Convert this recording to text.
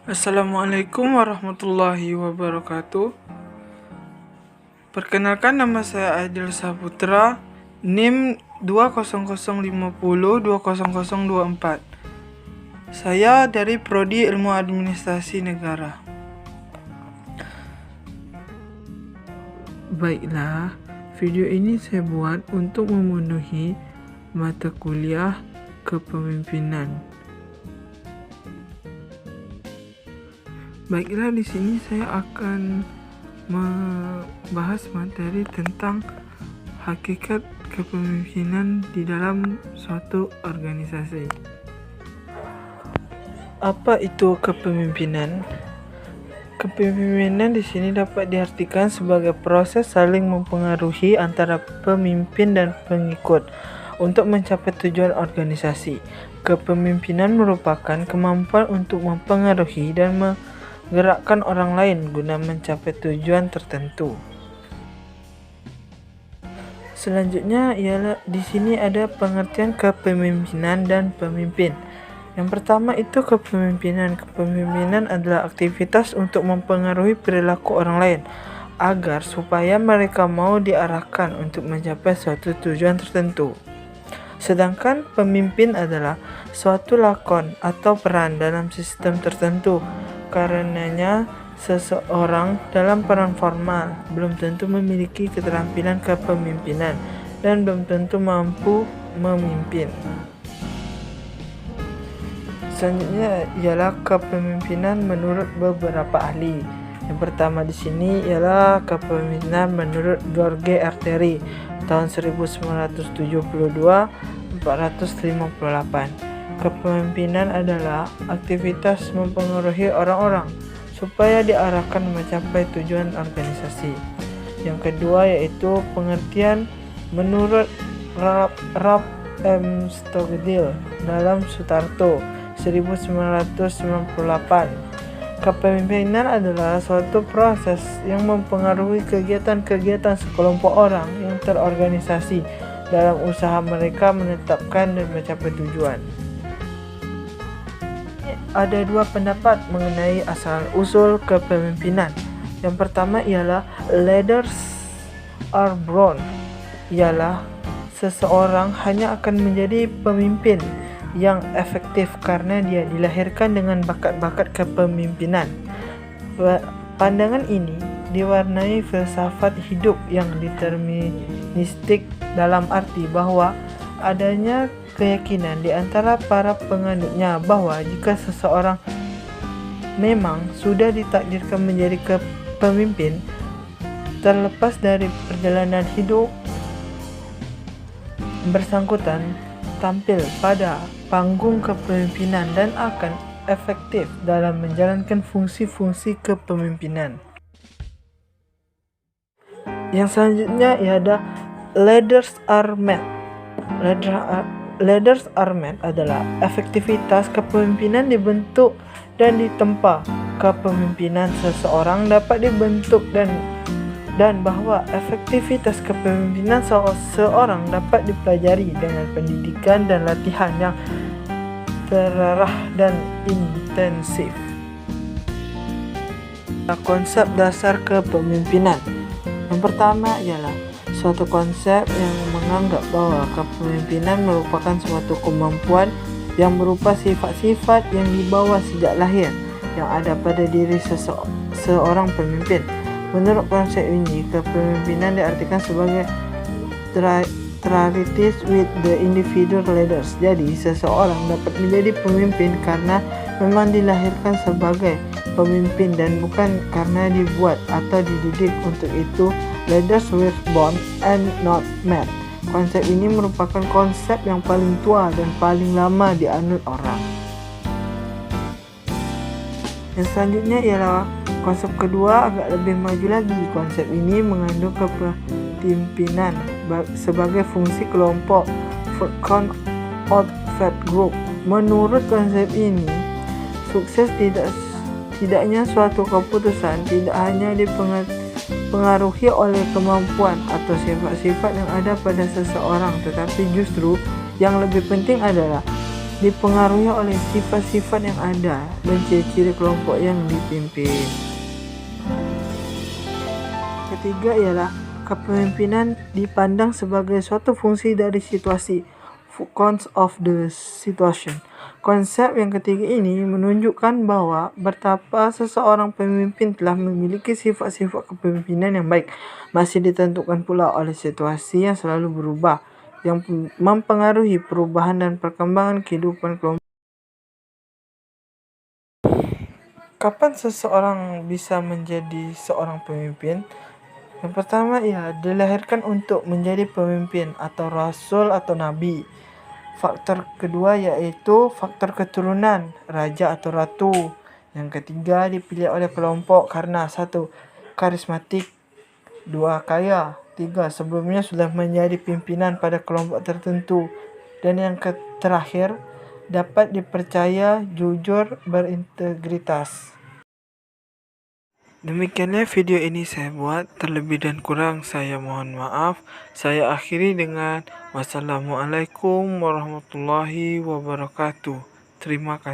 Assalamualaikum warahmatullahi wabarakatuh. Perkenalkan, nama saya Aidil Saputra, NIM 200502024. Saya dari Prodi Ilmu Administrasi Negara. Baiklah, video ini saya buat untuk memenuhi mata kuliah kepemimpinan. Baiklah, di sini saya akan membahas materi tentang hakikat kepemimpinan di dalam suatu organisasi. Apa itu kepemimpinan? Kepemimpinan di sini dapat diartikan sebagai proses saling mempengaruhi antara pemimpin dan pengikut untuk mencapai tujuan organisasi. Kepemimpinan merupakan kemampuan untuk mempengaruhi dan menggerakkan orang lain guna mencapai tujuan tertentu. Selanjutnya ialah di sini ada pengertian kepemimpinan dan pemimpin. Yang pertama itu kepemimpinan. Kepemimpinan adalah aktivitas untuk mempengaruhi perilaku orang lain agar supaya mereka mau diarahkan untuk mencapai suatu tujuan tertentu. Sedangkan pemimpin adalah suatu lakon atau peran dalam sistem tertentu. Karenanya seseorang dalam peran formal belum tentu memiliki keterampilan kepemimpinan dan belum tentu mampu memimpin. Selanjutnya ialah kepemimpinan menurut beberapa ahli. Yang pertama di sini ialah kepemimpinan menurut George Arteri tahun 1972-458. Kepemimpinan adalah aktivitas mempengaruhi orang-orang supaya diarahkan mencapai tujuan organisasi. Yang kedua yaitu pengertian menurut Ralph M. Stockdale dalam Sutarto 1998. Kepemimpinan adalah suatu proses yang mempengaruhi kegiatan-kegiatan sekelompok orang yang terorganisasi dalam usaha mereka menetapkan dan mencapai tujuan. Ada dua pendapat mengenai asal-usul kepemimpinan. Yang pertama ialah leaders are born, ialah seseorang hanya akan menjadi pemimpin yang efektif karena dia dilahirkan dengan bakat-bakat kepemimpinan. Pandangan ini diwarnai filsafat hidup yang deterministik dalam arti bahwa adanya keyakinan di antara para penganutnya bahwa jika seseorang memang sudah ditakdirkan menjadi pemimpin, terlepas dari perjalanan hidup bersangkutan tampil pada panggung kepemimpinan dan akan efektif dalam menjalankan fungsi-fungsi kepemimpinan. Yang selanjutnya ialah leaders are made. Leaders are made adalah efektivitas kepemimpinan dibentuk dan ditempa. Kepemimpinan seseorang dapat dibentuk dan bahwa efektivitas kepemimpinan seseorang dapat dipelajari dengan pendidikan dan latihan yang terarah dan intensif. Konsep dasar kepemimpinan. Yang pertama ialah suatu konsep yang menganggap bahwa kepemimpinan merupakan suatu kemampuan yang berupa sifat-sifat yang dibawa sejak lahir yang ada pada diri seorang pemimpin. Menurut konsep ini, kepemimpinan diartikan sebagai trarities with the individual leaders. Jadi, seseorang dapat menjadi pemimpin karena memang dilahirkan sebagai pemimpin dan bukan karena dibuat atau dididik untuk itu. Leaders were born and not made. Konsep ini merupakan konsep yang paling tua dan paling lama dianut orang. Yang selanjutnya ialah konsep kedua, agak lebih maju lagi. Konsep ini mengandung kepemimpinan sebagai fungsi kelompok, count out fat group. Menurut konsep ini, sukses tidaknya suatu keputusan tidak hanya dipengaruhi oleh kemampuan atau sifat-sifat yang ada pada seseorang, tetapi justru yang lebih penting adalah dipengaruhi oleh sifat-sifat yang ada dan ciri-ciri kelompok yang dipimpin. Ketiga ialah kepemimpinan dipandang sebagai suatu fungsi dari situasi, cons of the situation. Konsep yang ketiga ini menunjukkan bahwa betapa seseorang pemimpin telah memiliki sifat-sifat kepemimpinan yang baik, masih ditentukan pula oleh situasi yang selalu berubah, yang mempengaruhi perubahan dan perkembangan kehidupan kelompok. Kapan seseorang bisa menjadi seorang pemimpin? Yang pertama, dilahirkan untuk menjadi pemimpin atau rasul atau nabi. Faktor kedua yaitu faktor keturunan, raja atau ratu. Yang ketiga, dipilih oleh kelompok karena 1. Karismatik, 2. Kaya, 3. Sebelumnya sudah menjadi pimpinan pada kelompok tertentu. Dan yang terakhir, dapat dipercaya, jujur, berintegritas. Demikianlah video ini saya buat, terlebih dan kurang saya mohon maaf. Saya akhiri dengan wassalamualaikum warahmatullahi wabarakatuh. Terima kasih.